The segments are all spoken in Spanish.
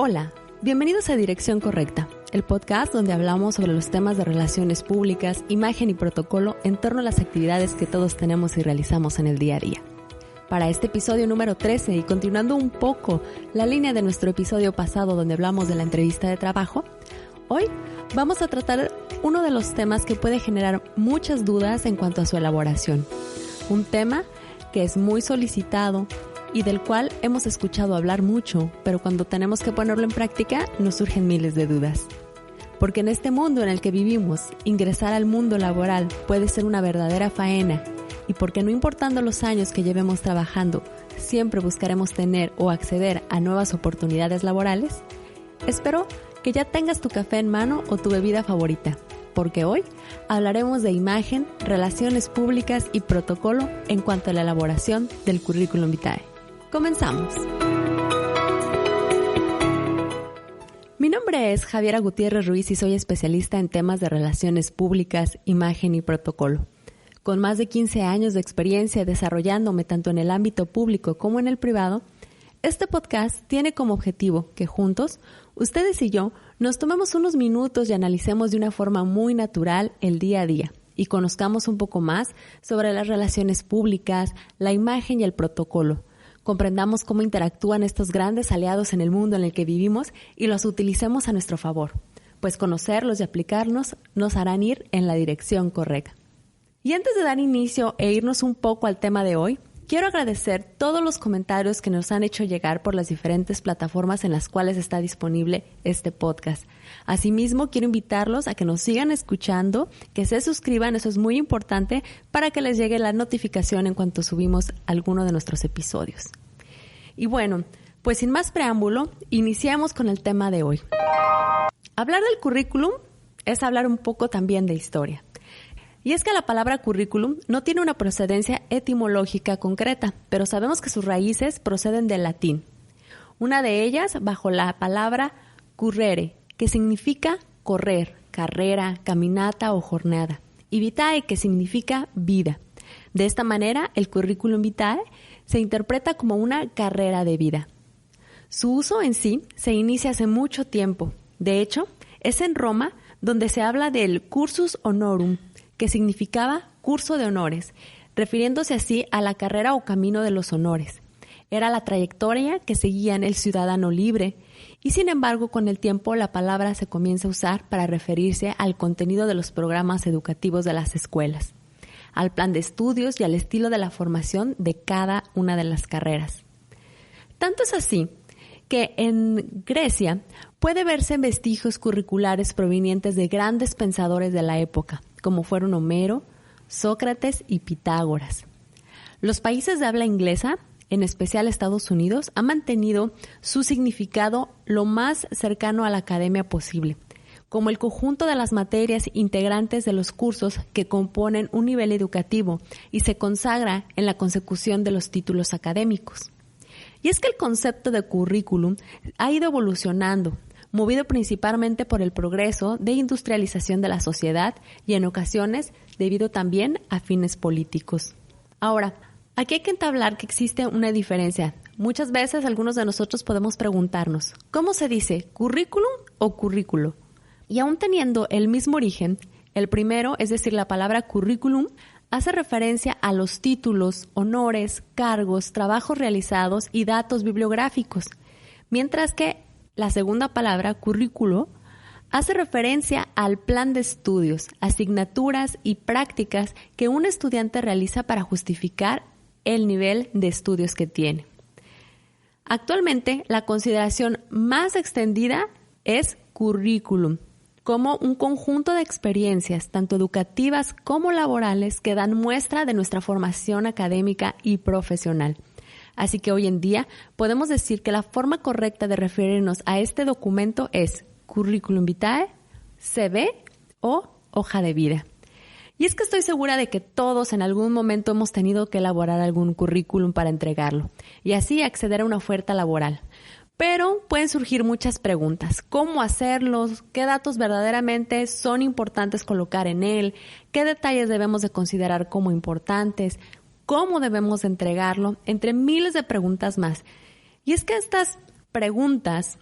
Hola, bienvenidos a Dirección Correcta, el podcast donde hablamos sobre los temas de relaciones públicas, imagen y protocolo en torno a las actividades que todos tenemos y realizamos en el día a día. Para este episodio número 13 y continuando un poco la línea de nuestro episodio pasado donde hablamos de la entrevista de trabajo, hoy vamos a tratar uno de los temas que puede generar muchas dudas en cuanto a su elaboración. Un tema que es muy solicitado y del cual hemos escuchado hablar mucho, pero cuando tenemos que ponerlo en práctica nos surgen miles de dudas. Porque en este mundo en el que vivimos, ingresar al mundo laboral puede ser una verdadera faena, y porque no importando los años que llevemos trabajando, siempre buscaremos tener o acceder a nuevas oportunidades laborales, espero que ya tengas tu café en mano o tu bebida favorita, porque hoy hablaremos de imagen, relaciones públicas y protocolo en cuanto a la elaboración del currículum vitae. Comenzamos. Mi nombre es Javiera Gutiérrez Ruiz y soy especialista en temas de relaciones públicas, imagen y protocolo. Con más de 15 años de experiencia desarrollándome tanto en el ámbito público como en el privado, este podcast tiene como objetivo que juntos, ustedes y yo, nos tomemos unos minutos y analicemos de una forma muy natural el día a día y conozcamos un poco más sobre las relaciones públicas, la imagen y el protocolo. Comprendamos cómo interactúan estos grandes aliados en el mundo en el que vivimos y los utilicemos a nuestro favor, pues conocerlos y aplicarnos nos harán ir en la dirección correcta. Y antes de dar inicio e irnos un poco al tema de hoy, quiero agradecer todos los comentarios que nos han hecho llegar por las diferentes plataformas en las cuales está disponible este podcast. Asimismo, quiero invitarlos a que nos sigan escuchando, que se suscriban, eso es muy importante, para que les llegue la notificación en cuanto subimos alguno de nuestros episodios. Y bueno, pues sin más preámbulo, iniciamos con el tema de hoy. Hablar del currículum es hablar un poco también de historia. Y es que la palabra currículum no tiene una procedencia etimológica concreta, pero sabemos que sus raíces proceden del latín. Una de ellas bajo la palabra currere, que significa correr, carrera, caminata o jornada, y vitae, que significa vida. De esta manera, el currículum vitae se interpreta como una carrera de vida. Su uso en sí se inicia hace mucho tiempo. De hecho, es en Roma donde se habla del cursus honorum, que significaba curso de honores, refiriéndose así a la carrera o camino de los honores. Era la trayectoria que seguían el ciudadano libre y sin embargo con el tiempo la palabra se comienza a usar para referirse al contenido de los programas educativos de las escuelas, al plan de estudios y al estilo de la formación de cada una de las carreras. Tanto es así que en Grecia puede verse vestigios curriculares provenientes de grandes pensadores de la época, como fueron Homero, Sócrates y Pitágoras. Los países de habla inglesa, en especial Estados Unidos, han mantenido su significado lo más cercano a la academia posible, como el conjunto de las materias integrantes de los cursos que componen un nivel educativo y se consagra en la consecución de los títulos académicos. Y es que el concepto de currículum ha ido evolucionando, movido principalmente por el progreso de industrialización de la sociedad y en ocasiones debido también a fines políticos. Ahora, aquí hay que entablar que existe una diferencia. Muchas veces algunos de nosotros podemos preguntarnos, ¿cómo se dice currículum o currículo? Y aún teniendo el mismo origen, el primero, es decir, la palabra currículum, hace referencia a los títulos, honores, cargos, trabajos realizados y datos bibliográficos, mientras que la segunda palabra, currículo, hace referencia al plan de estudios, asignaturas y prácticas que un estudiante realiza para justificar el nivel de estudios que tiene. Actualmente, la consideración más extendida es currículum, como un conjunto de experiencias, tanto educativas como laborales, que dan muestra de nuestra formación académica y profesional. Así que hoy en día podemos decir que la forma correcta de referirnos a este documento es currículum vitae, CV o hoja de vida. Y es que estoy segura de que todos en algún momento hemos tenido que elaborar algún currículum para entregarlo y así acceder a una oferta laboral. Pero pueden surgir muchas preguntas. ¿Cómo hacerlo? ¿Qué datos verdaderamente son importantes colocar en él? ¿Qué detalles debemos de considerar como importantes? ¿Cómo debemos entregarlo? Entre miles de preguntas más. Y es que estas preguntas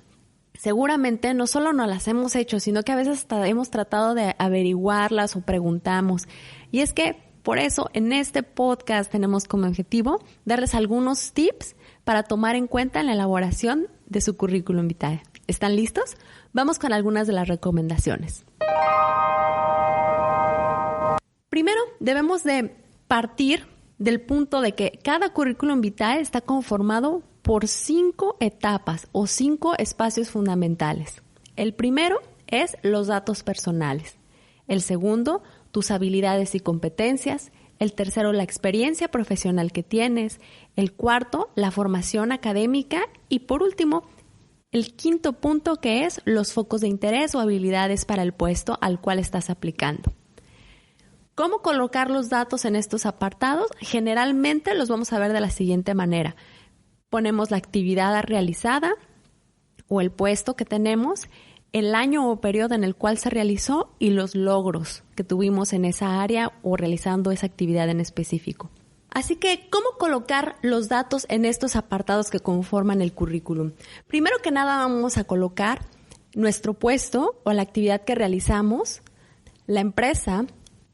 seguramente no solo no las hemos hecho, sino que a veces hasta hemos tratado de averiguarlas o preguntamos. Y es que por eso en este podcast tenemos como objetivo darles algunos tips para tomar en cuenta en la elaboración de su currículum vitae. ¿Están listos? Vamos con algunas de las recomendaciones. Primero, debemos de partir del punto de que cada currículum vitae está conformado por 5 etapas o 5 espacios fundamentales. El primero es los datos personales. El segundo, tus habilidades y competencias. El tercero, la experiencia profesional que tienes. El cuarto, la formación académica. Y por último, el quinto punto, que es los focos de interés o habilidades para el puesto al cual estás aplicando. ¿Cómo colocar los datos en estos apartados? Generalmente los vamos a ver de la siguiente manera. Ponemos la actividad realizada o el puesto que tenemos, el año o periodo en el cual se realizó y los logros que tuvimos en esa área o realizando esa actividad en específico. Así que, ¿cómo colocar los datos en estos apartados que conforman el currículum? Primero que nada vamos a colocar nuestro puesto o la actividad que realizamos, la empresa,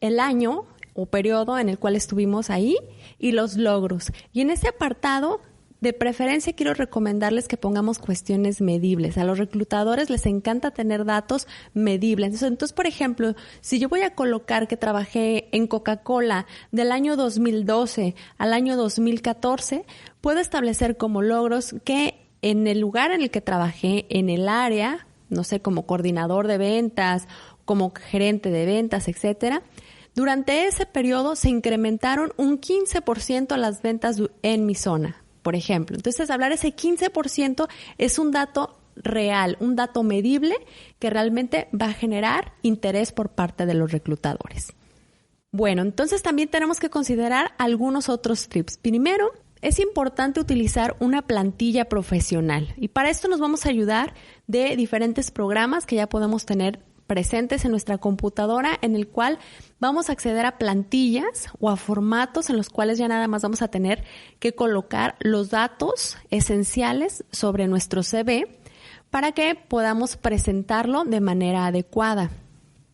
el año o periodo en el cual estuvimos ahí y los logros. Y en ese apartado, de preferencia quiero recomendarles que pongamos cuestiones medibles. A los reclutadores les encanta tener datos medibles. Entonces, por ejemplo, si yo voy a colocar que trabajé en Coca-Cola del año 2012 al año 2014, puedo establecer como logros que en el lugar en el que trabajé, en el área, no sé, como coordinador de ventas, como gerente de ventas, etcétera, durante ese periodo se incrementaron un 15% las ventas en mi zona, por ejemplo. Entonces, hablar ese 15% es un dato real, un dato medible que realmente va a generar interés por parte de los reclutadores. Bueno, entonces también tenemos que considerar algunos otros tips. Primero, es importante utilizar una plantilla profesional y para esto nos vamos a ayudar de diferentes programas que ya podemos tener presentes en nuestra computadora, en el cual vamos a acceder a plantillas o a formatos en los cuales ya nada más vamos a tener que colocar los datos esenciales sobre nuestro CV para que podamos presentarlo de manera adecuada.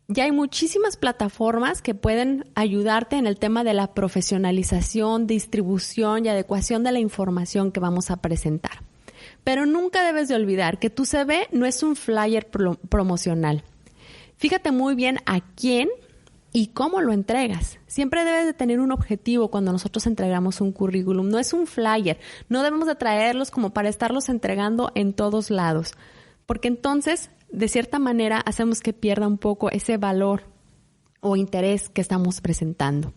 Ya hay muchísimas plataformas que pueden ayudarte en el tema de la profesionalización, distribución y adecuación de la información que vamos a presentar. Pero nunca debes de olvidar que tu CV no es un flyer promocional. Fíjate muy bien a quién y cómo lo entregas. Siempre debes de tener un objetivo cuando nosotros entregamos un currículum. No es un flyer. No debemos de traerlos como para estarlos entregando en todos lados. Porque entonces, de cierta manera, hacemos que pierda un poco ese valor o interés que estamos presentando.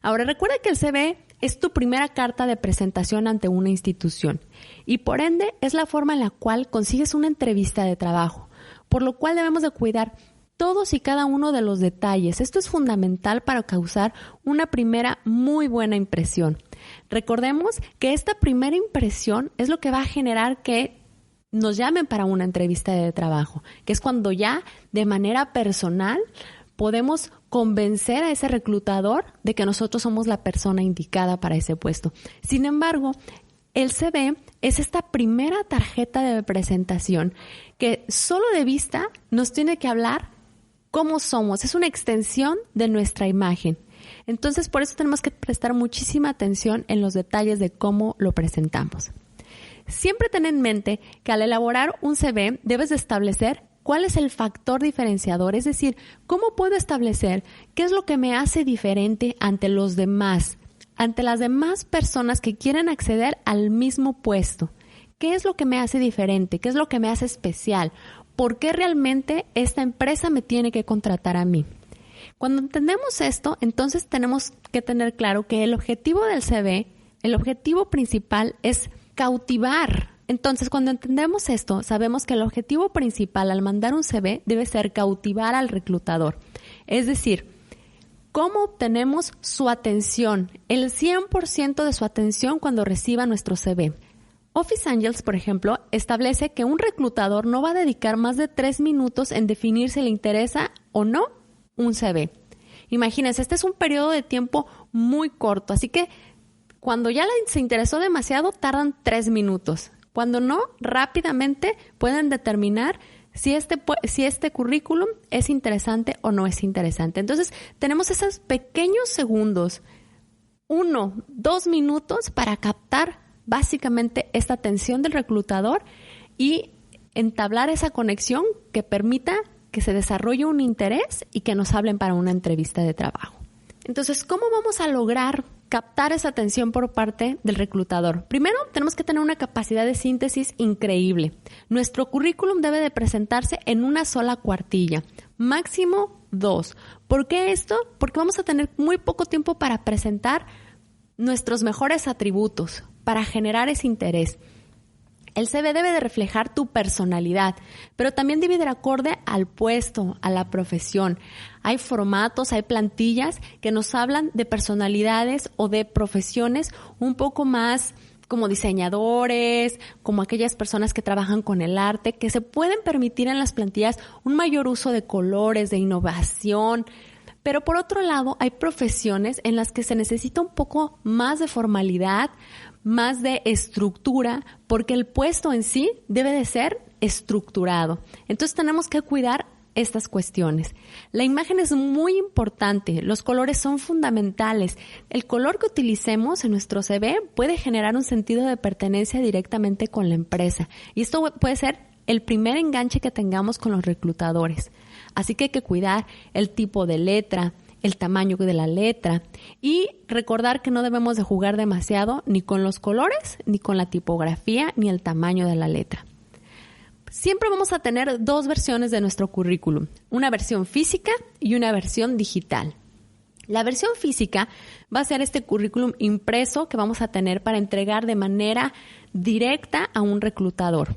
Ahora, recuerda que el CV es tu primera carta de presentación ante una institución y por ende es la forma en la cual consigues una entrevista de trabajo, por lo cual debemos de cuidar todos y cada uno de los detalles. Esto es fundamental para causar una primera muy buena impresión. Recordemos que esta primera impresión es lo que va a generar que nos llamen para una entrevista de trabajo, que es cuando ya de manera personal podemos convencer a ese reclutador de que nosotros somos la persona indicada para ese puesto. Sin embargo, el CV es esta primera tarjeta de presentación que solo de vista nos tiene que hablar cómo somos. Es una extensión de nuestra imagen. Entonces, por eso tenemos que prestar muchísima atención en los detalles de cómo lo presentamos. Siempre ten en mente que al elaborar un CV debes de establecer cuál es el factor diferenciador, es decir, cómo puedo establecer qué es lo que me hace diferente ante los demás, ante las demás personas que quieren acceder al mismo puesto. ¿Qué es lo que me hace diferente? ¿Qué es lo que me hace especial? ¿Por qué realmente esta empresa me tiene que contratar a mí? Cuando entendemos esto, entonces tenemos que tener claro que el objetivo del CV, el objetivo principal es cautivar. Entonces, cuando entendemos esto, sabemos que el objetivo principal al mandar un CV debe ser cautivar al reclutador. Es decir, ¿cómo obtenemos su atención? El 100% de su atención cuando reciba nuestro CV. Office Angels, por ejemplo, establece que un reclutador no va a dedicar más de 3 minutos en definir si le interesa o no un CV. Imagínense, este es un periodo de tiempo muy corto, así que cuando ya se interesó demasiado, tardan 3 minutos. Cuando no, rápidamente pueden determinar si este currículum es interesante o no es interesante. Entonces, tenemos esos pequeños segundos, 1, 2 minutos para captar básicamente esta atención del reclutador y entablar esa conexión que permita que se desarrolle un interés y que nos hablen para una entrevista de trabajo. Entonces, ¿cómo vamos a lograr captar esa atención por parte del reclutador? Primero, tenemos que tener una capacidad de síntesis increíble. Nuestro currículum debe de presentarse en una sola cuartilla, máximo 2. ¿Por qué esto? Porque vamos a tener muy poco tiempo para presentar nuestros mejores atributos, para generar ese interés. El CV debe de reflejar tu personalidad, pero también debe ir acorde al puesto, a la profesión. Hay formatos, hay plantillas que nos hablan de personalidades o de profesiones un poco más como diseñadores, como aquellas personas que trabajan con el arte, que se pueden permitir en las plantillas un mayor uso de colores, de innovación. Pero por otro lado, hay profesiones en las que se necesita un poco más de formalidad, más de estructura, porque el puesto en sí debe de ser estructurado. Entonces tenemos que cuidar estas cuestiones. La imagen es muy importante, los colores son fundamentales. El color que utilicemos en nuestro CV puede generar un sentido de pertenencia directamente con la empresa. Y esto puede ser el primer enganche que tengamos con los reclutadores. Así que hay que cuidar el tipo de letra, el tamaño de la letra y recordar que no debemos de jugar demasiado ni con los colores, ni con la tipografía, ni el tamaño de la letra. Siempre vamos a tener 2 versiones de nuestro currículum, una versión física y una versión digital. La versión física va a ser este currículum impreso que vamos a tener para entregar de manera directa a un reclutador.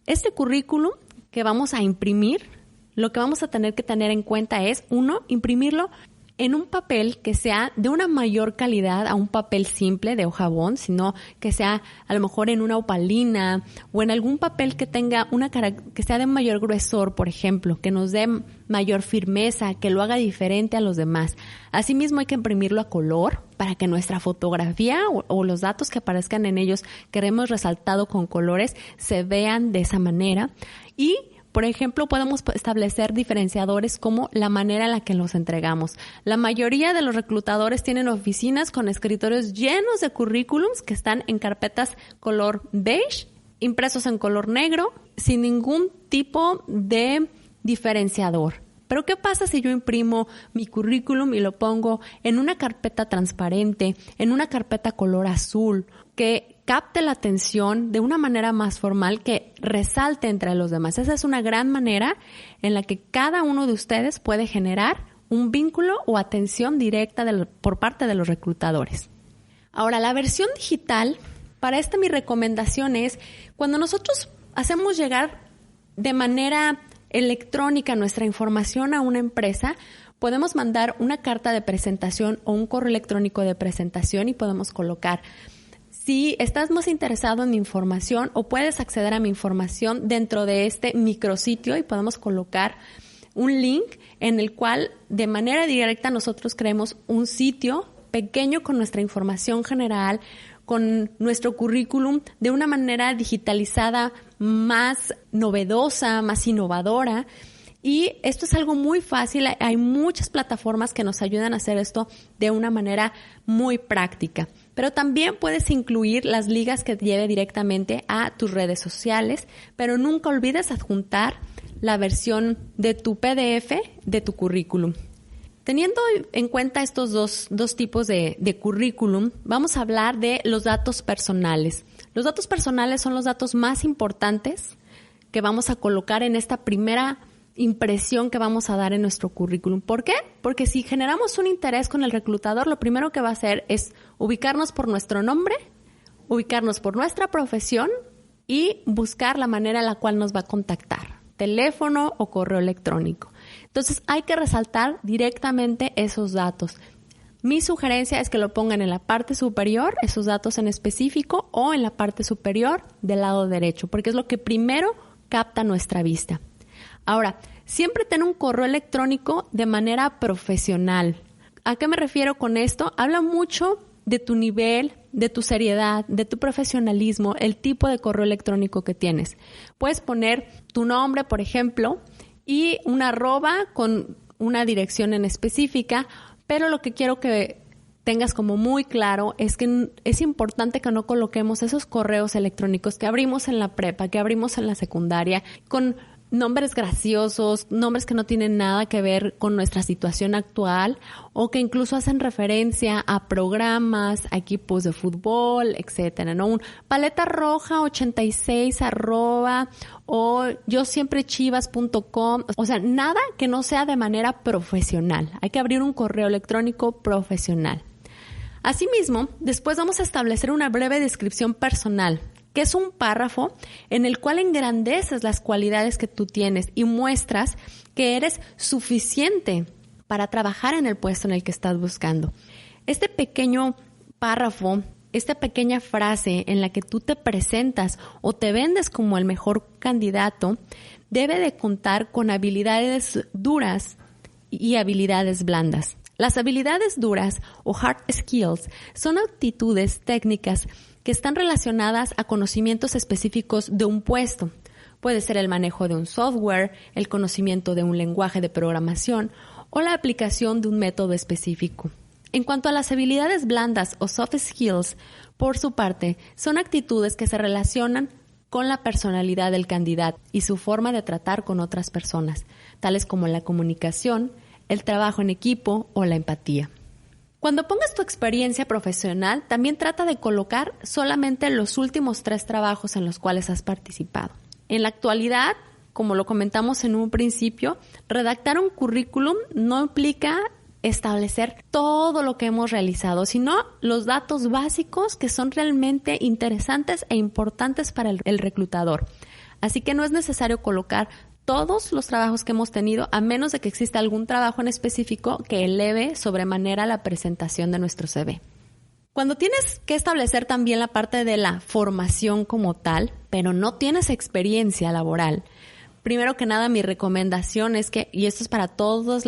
Este currículum que vamos a imprimir, lo que vamos a tener que tener en cuenta es, 1, imprimirlo en un papel que sea de una mayor calidad a un papel simple de hoja bond, sino que sea a lo mejor en una opalina o en algún papel que tenga que sea de mayor gruesor, por ejemplo, que nos dé mayor firmeza, que lo haga diferente a los demás. Asimismo, hay que imprimirlo a color para que nuestra fotografía o los datos que aparezcan en ellos que hemos resaltado con colores se vean de esa manera. Y por ejemplo, podemos establecer diferenciadores como la manera en la que los entregamos. La mayoría de los reclutadores tienen oficinas con escritorios llenos de currículums que están en carpetas color beige, impresos en color negro, sin ningún tipo de diferenciador. Pero ¿qué pasa si yo imprimo mi currículum y lo pongo en una carpeta transparente, en una carpeta color azul, que capte la atención de una manera más formal, que resalte entre los demás? Esa es una gran manera en la que cada uno de ustedes puede generar un vínculo o atención directa por parte de los reclutadores. Ahora, la versión digital, para esta mi recomendación es cuando nosotros hacemos llegar de manera electrónica nuestra información a una empresa, podemos mandar una carta de presentación o un correo electrónico de presentación y podemos colocar: si estás más interesado en mi información o puedes acceder a mi información dentro de este micrositio, y podemos colocar un link en el cual de manera directa nosotros creemos un sitio pequeño con nuestra información general, con nuestro currículum de una manera digitalizada más novedosa, más innovadora. Y esto es algo muy fácil. Hay muchas plataformas que nos ayudan a hacer esto de una manera muy práctica. Pero también puedes incluir las ligas que te lleve directamente a tus redes sociales, pero nunca olvides adjuntar la versión de tu PDF de tu currículum. Teniendo en cuenta estos dos tipos de currículum, vamos a hablar de los datos personales. Los datos personales son los datos más importantes que vamos a colocar en esta primera impresión que vamos a dar en nuestro currículum. ¿Por qué? Porque si generamos un interés con el reclutador, lo primero que va a hacer es ubicarnos por nuestro nombre, ubicarnos por nuestra profesión y buscar la manera en la cual nos va a contactar, teléfono o correo electrónico. Entonces hay que resaltar directamente esos datos. Mi sugerencia es que lo pongan en la parte superior, esos datos en específico, o en la parte superior del lado derecho, porque es lo que primero capta nuestra vista. Ahora, siempre ten un correo electrónico de manera profesional. ¿A qué me refiero con esto? Habla mucho de tu nivel de tu seriedad, de tu profesionalismo, el tipo de correo electrónico que tienes. Puedes poner tu nombre, por ejemplo, y un arroba con una dirección en específica, pero lo que quiero que tengas como muy claro es que es importante que no coloquemos esos correos electrónicos que abrimos en la prepa, que abrimos en la secundaria, con nombres graciosos, nombres que no tienen nada que ver con nuestra situación actual o que incluso hacen referencia a programas, a equipos de fútbol, etcétera, ¿no? Un paleta roja 86 o yo siempre chivas.com, o sea, nada que no sea de manera profesional. Hay que abrir un correo electrónico profesional. Asimismo, después vamos a establecer una breve descripción personal, que es un párrafo en el cual engrandeces las cualidades que tú tienes y muestras que eres suficiente para trabajar en el puesto en el que estás buscando. Este pequeño párrafo, esta pequeña frase en la que tú te presentas o te vendes como el mejor candidato, debe de contar con habilidades duras y habilidades blandas. Las habilidades duras o hard skills son aptitudes técnicas que están relacionadas a conocimientos específicos de un puesto. Puede ser el manejo de un software, el conocimiento de un lenguaje de programación o la aplicación de un método específico. En cuanto a las habilidades blandas o soft skills, por su parte, son actitudes que se relacionan con la personalidad del candidato y su forma de tratar con otras personas, tales como la comunicación, el trabajo en equipo o la empatía. Cuando pongas tu experiencia profesional, también trata de colocar solamente los últimos 3 trabajos en los cuales has participado. En la actualidad, como lo comentamos en un principio, redactar un currículum no implica establecer todo lo que hemos realizado, sino los datos básicos que son realmente interesantes e importantes para el reclutador. Así que no es necesario colocar todos los trabajos que hemos tenido, a menos de que exista algún trabajo en específico que eleve sobremanera la presentación de nuestro CV. Cuando tienes que establecer también la parte de la formación como tal, pero no tienes experiencia laboral, primero que nada mi recomendación es que, y esto es para todos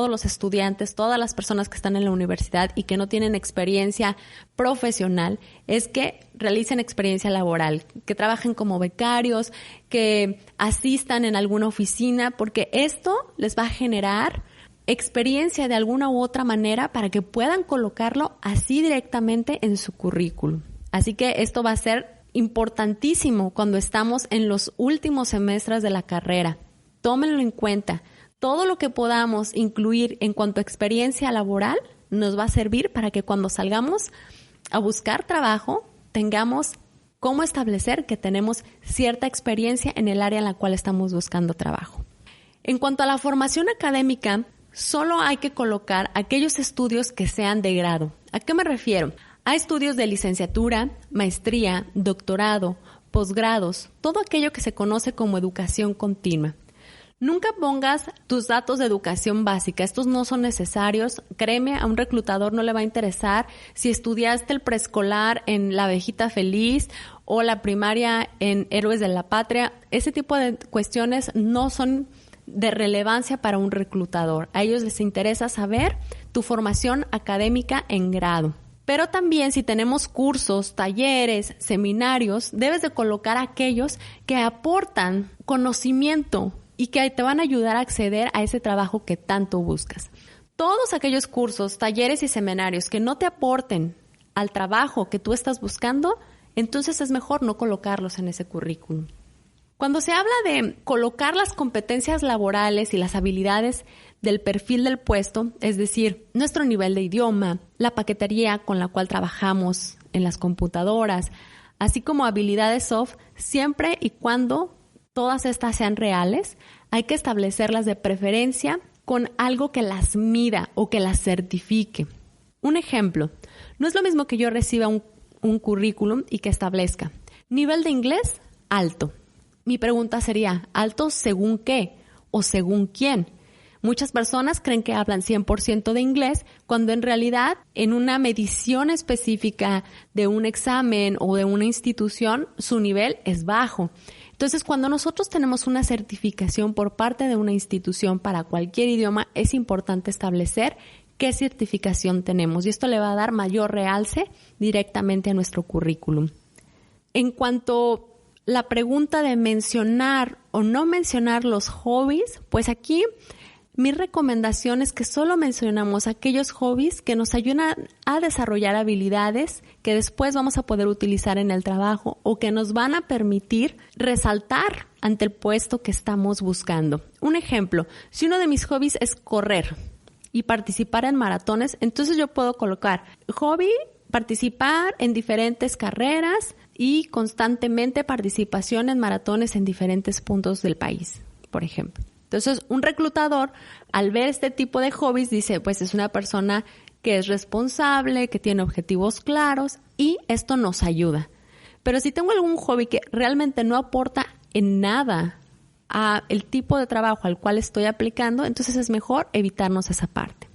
los estudiantes, todas las personas que están en la universidad y que no tienen experiencia profesional, es que realicen experiencia laboral, que trabajen como becarios, que asistan en alguna oficina, porque esto les va a generar experiencia de alguna u otra manera para que puedan colocarlo así directamente en su currículum. Así que esto va a ser importantísimo cuando estamos en los últimos semestres de la carrera. Tómenlo en cuenta. Todo lo que podamos incluir en cuanto a experiencia laboral nos va a servir para que cuando salgamos a buscar trabajo tengamos cómo establecer que tenemos cierta experiencia en el área en la cual estamos buscando trabajo. En cuanto a la formación académica, solo hay que colocar aquellos estudios que sean de grado. ¿A qué me refiero? Hay estudios de licenciatura, maestría, doctorado, posgrados, todo aquello que se conoce como educación continua. Nunca pongas tus datos de educación básica, estos no son necesarios. Créeme, a un reclutador no le va a interesar si estudiaste el preescolar en La Abejita Feliz o la primaria en Héroes de la Patria. Ese tipo de cuestiones no son de relevancia para un reclutador. A ellos les interesa saber tu formación académica en grado. Pero también si tenemos cursos, talleres, seminarios, debes de colocar aquellos que aportan conocimiento y que te van a ayudar a acceder a ese trabajo que tanto buscas. Todos aquellos cursos, talleres y seminarios que no te aporten al trabajo que tú estás buscando, entonces es mejor no colocarlos en ese currículum. Cuando se habla de colocar las competencias laborales y las habilidades del perfil del puesto, es decir, nuestro nivel de idioma, la paquetería con la cual trabajamos en las computadoras, así como habilidades soft, siempre y cuando todas estas sean reales, hay que establecerlas de preferencia con algo que las mida o que las certifique. Un ejemplo, no es lo mismo que yo reciba un currículum y que establezca nivel de inglés alto. Mi pregunta sería, ¿alto según qué o según quién? Muchas personas creen que hablan 100% de inglés cuando en realidad en una medición específica de un examen o de una institución su nivel es bajo. Entonces, cuando nosotros tenemos una certificación por parte de una institución para cualquier idioma, es importante establecer qué certificación tenemos, y esto le va a dar mayor realce directamente a nuestro currículum. En cuanto a la pregunta de mencionar o no mencionar los hobbies, pues aquí mi recomendación es que solo mencionamos aquellos hobbies que nos ayudan a desarrollar habilidades que después vamos a poder utilizar en el trabajo o que nos van a permitir resaltar ante el puesto que estamos buscando. Un ejemplo, si uno de mis hobbies es correr y participar en maratones, entonces yo puedo colocar hobby, participar en diferentes carreras y constantemente participación en maratones en diferentes puntos del país, por ejemplo. Entonces, un reclutador, al ver este tipo de hobbies, dice, pues es una persona que es responsable, que tiene objetivos claros, y esto nos ayuda. Pero si tengo algún hobby que realmente no aporta en nada a el tipo de trabajo al cual estoy aplicando, entonces es mejor evitarnos esa parte.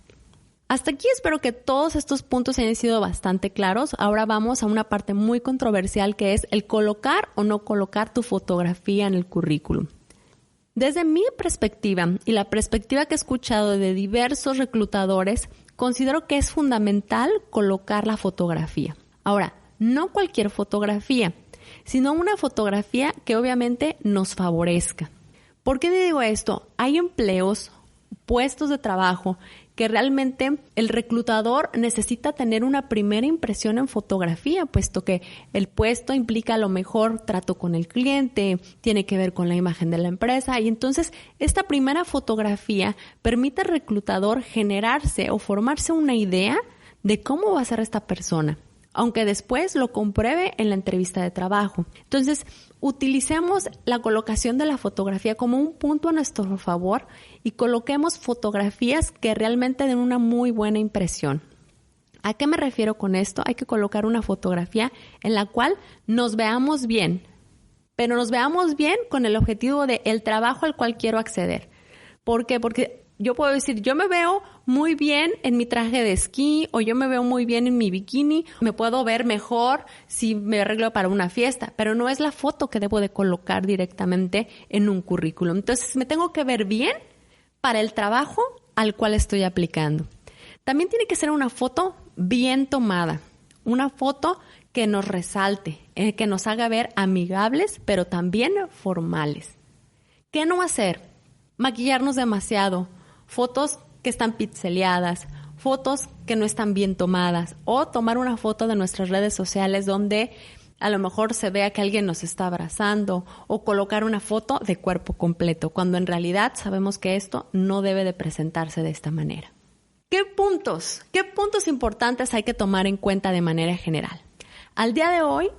Hasta aquí espero que todos estos puntos hayan sido bastante claros. Ahora vamos a una parte muy controversial, que es el colocar o no colocar tu fotografía en el currículum. Desde mi perspectiva y la perspectiva que he escuchado de diversos reclutadores, considero que es fundamental colocar la fotografía. Ahora, no cualquier fotografía, sino una fotografía que obviamente nos favorezca. ¿Por qué digo esto? Hay empleos, puestos de trabajo, que realmente el reclutador necesita tener una primera impresión en fotografía, puesto que el puesto implica a lo mejor trato con el cliente, tiene que ver con la imagen de la empresa, y entonces esta primera fotografía permite al reclutador generarse o formarse una idea de cómo va a ser esta persona, aunque después lo compruebe en la entrevista de trabajo. Entonces, utilicemos la colocación de la fotografía como un punto a nuestro favor y coloquemos fotografías que realmente den una muy buena impresión. ¿A qué me refiero con esto? Hay que colocar una fotografía en la cual nos veamos bien, pero nos veamos bien con el objetivo de el trabajo al cual quiero acceder. ¿Por qué? Porque yo puedo decir, yo me veo muy bien en mi traje de esquí, o yo me veo muy bien en mi bikini, me puedo ver mejor si me arreglo para una fiesta, pero no es la foto que debo de colocar directamente en un currículum. Entonces, me tengo que ver bien para el trabajo al cual estoy aplicando. También tiene que ser una foto bien tomada, una foto que nos resalte, que nos haga ver amigables, pero también formales. ¿Qué no hacer? Maquillarnos demasiado, fotos que están pixeleadas, fotos que no están bien tomadas, o tomar una foto de nuestras redes sociales donde a lo mejor se vea que alguien nos está abrazando, o colocar una foto de cuerpo completo, cuando en realidad sabemos que esto no debe de presentarse de esta manera. ¿Qué puntos importantes hay que tomar en cuenta de manera general? Al día de hoy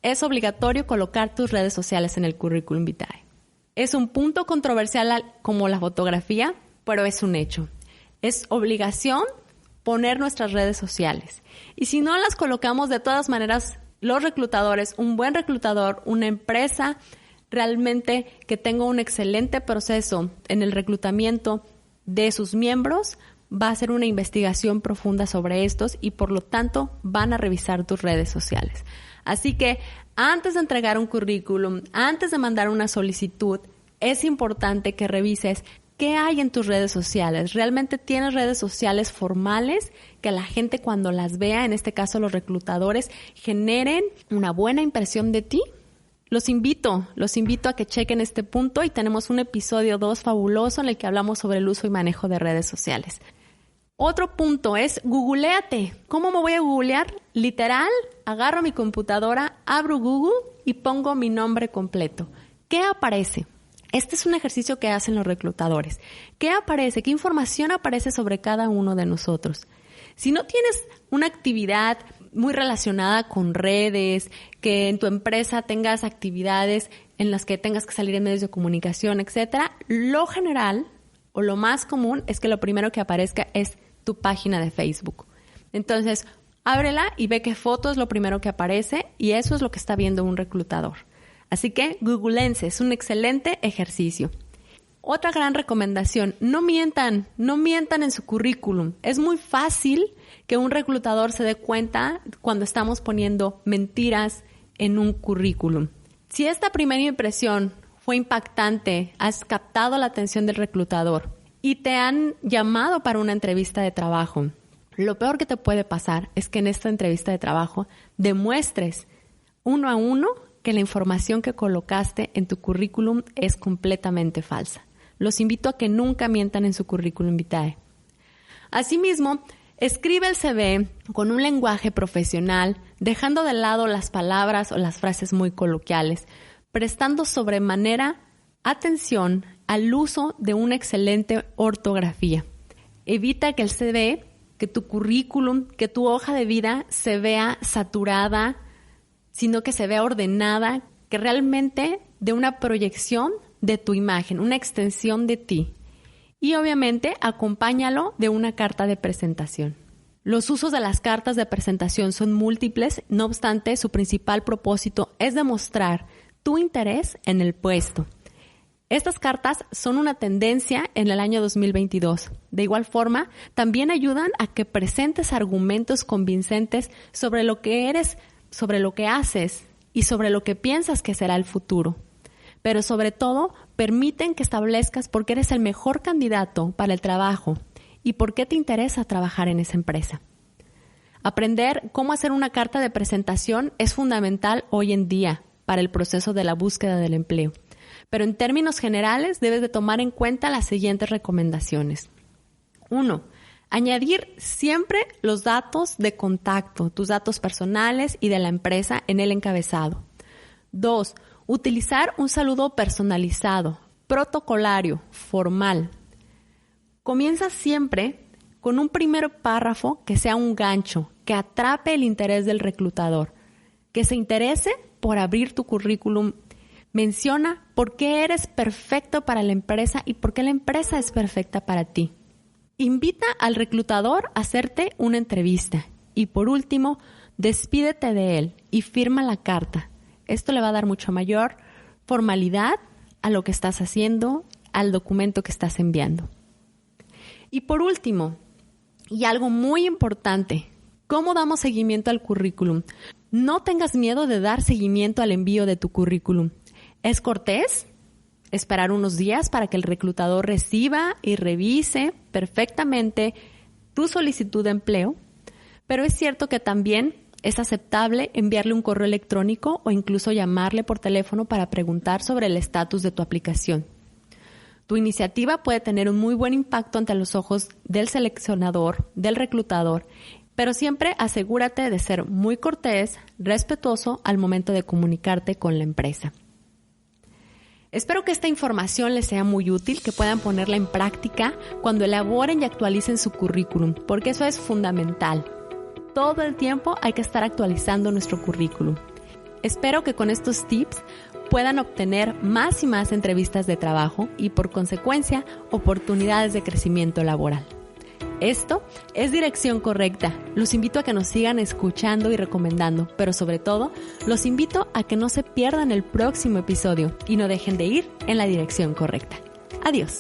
es obligatorio colocar tus redes sociales en el currículum vitae. Es un punto controversial como la fotografía, pero es un hecho. Es obligación poner nuestras redes sociales. Y si no las colocamos, de todas maneras, los reclutadores, un buen reclutador, una empresa realmente que tenga un excelente proceso en el reclutamiento de sus miembros, va a hacer una investigación profunda sobre estos y por lo tanto van a revisar tus redes sociales. Así que antes de entregar un currículum, antes de mandar una solicitud, es importante que revises qué hay en tus redes sociales. ¿Realmente tienes redes sociales formales que la gente cuando las vea, en este caso los reclutadores, generen una buena impresión de ti? Los invito a que chequen este punto y tenemos un episodio 2 fabuloso en el que hablamos sobre el uso y manejo de redes sociales. Otro punto es googleate. ¿Cómo me voy a googlear? Literal, agarro mi computadora, abro Google y pongo mi nombre completo. ¿Qué aparece? Este es un ejercicio que hacen los reclutadores. ¿Qué aparece? ¿Qué información aparece sobre cada uno de nosotros? Si no tienes una actividad muy relacionada con redes, que en tu empresa tengas actividades en las que tengas que salir en medios de comunicación, etcétera, lo general o lo más común es que lo primero que aparezca es tu página de Facebook. Entonces, ábrela y ve qué foto es lo primero que aparece y eso es lo que está viendo un reclutador. Así que googleense, es un excelente ejercicio. Otra gran recomendación, no mientan en su currículum. Es muy fácil que un reclutador se dé cuenta cuando estamos poniendo mentiras en un currículum. Si esta primera impresión fue impactante, has captado la atención del reclutador y te han llamado para una entrevista de trabajo. Lo peor que te puede pasar es que en esta entrevista de trabajo demuestres uno a uno que la información que colocaste en tu currículum es completamente falsa. Los invito a que nunca mientan en su currículum vitae. Asimismo, escribe el CV con un lenguaje profesional, dejando de lado las palabras o las frases muy coloquiales, prestando sobremanera atención al uso de una excelente ortografía. Evita que el CV, que tu currículum, que tu hoja de vida se vea saturada, sino que se vea ordenada, que realmente dé una proyección de tu imagen, una extensión de ti. Y obviamente acompáñalo de una carta de presentación. Los usos de las cartas de presentación son múltiples, no obstante, su principal propósito es demostrar tu interés en el puesto. Estas cartas son una tendencia en el año 2022. De igual forma, también ayudan a que presentes argumentos convincentes sobre lo que eres, sobre lo que haces y sobre lo que piensas que será el futuro. Pero sobre todo, permiten que establezcas por qué eres el mejor candidato para el trabajo y por qué te interesa trabajar en esa empresa. Aprender cómo hacer una carta de presentación es fundamental hoy en día para el proceso de la búsqueda del empleo. Pero en términos generales debes de tomar en cuenta las siguientes recomendaciones. 1. Añadir siempre los datos de contacto, tus datos personales y de la empresa en el encabezado. 2. Utilizar un saludo personalizado, protocolario, formal. Comienza siempre con un primer párrafo que sea un gancho, que atrape el interés del reclutador, que se interese por abrir tu currículum. Menciona por qué eres perfecto para la empresa y por qué la empresa es perfecta para ti. Invita al reclutador a hacerte una entrevista. Y por último, despídete de él y firma la carta. Esto le va a dar mucho mayor formalidad a lo que estás haciendo, al documento que estás enviando. Y por último, y algo muy importante, ¿cómo damos seguimiento al currículum? No tengas miedo de dar seguimiento al envío de tu currículum. Es cortés esperar unos días para que el reclutador reciba y revise perfectamente tu solicitud de empleo, pero es cierto que también es aceptable enviarle un correo electrónico o incluso llamarle por teléfono para preguntar sobre el estatus de tu aplicación. Tu iniciativa puede tener un muy buen impacto ante los ojos del seleccionador, del reclutador, pero siempre asegúrate de ser muy cortés, respetuoso al momento de comunicarte con la empresa. Espero que esta información les sea muy útil, que puedan ponerla en práctica cuando elaboren y actualicen su currículum, porque eso es fundamental. Todo el tiempo hay que estar actualizando nuestro currículum. Espero que con estos tips puedan obtener más y más entrevistas de trabajo y, por consecuencia, oportunidades de crecimiento laboral. Esto es Dirección Correcta. Los invito a que nos sigan escuchando y recomendando, pero sobre todo, los invito a que no se pierdan el próximo episodio y no dejen de ir en la dirección correcta. Adiós.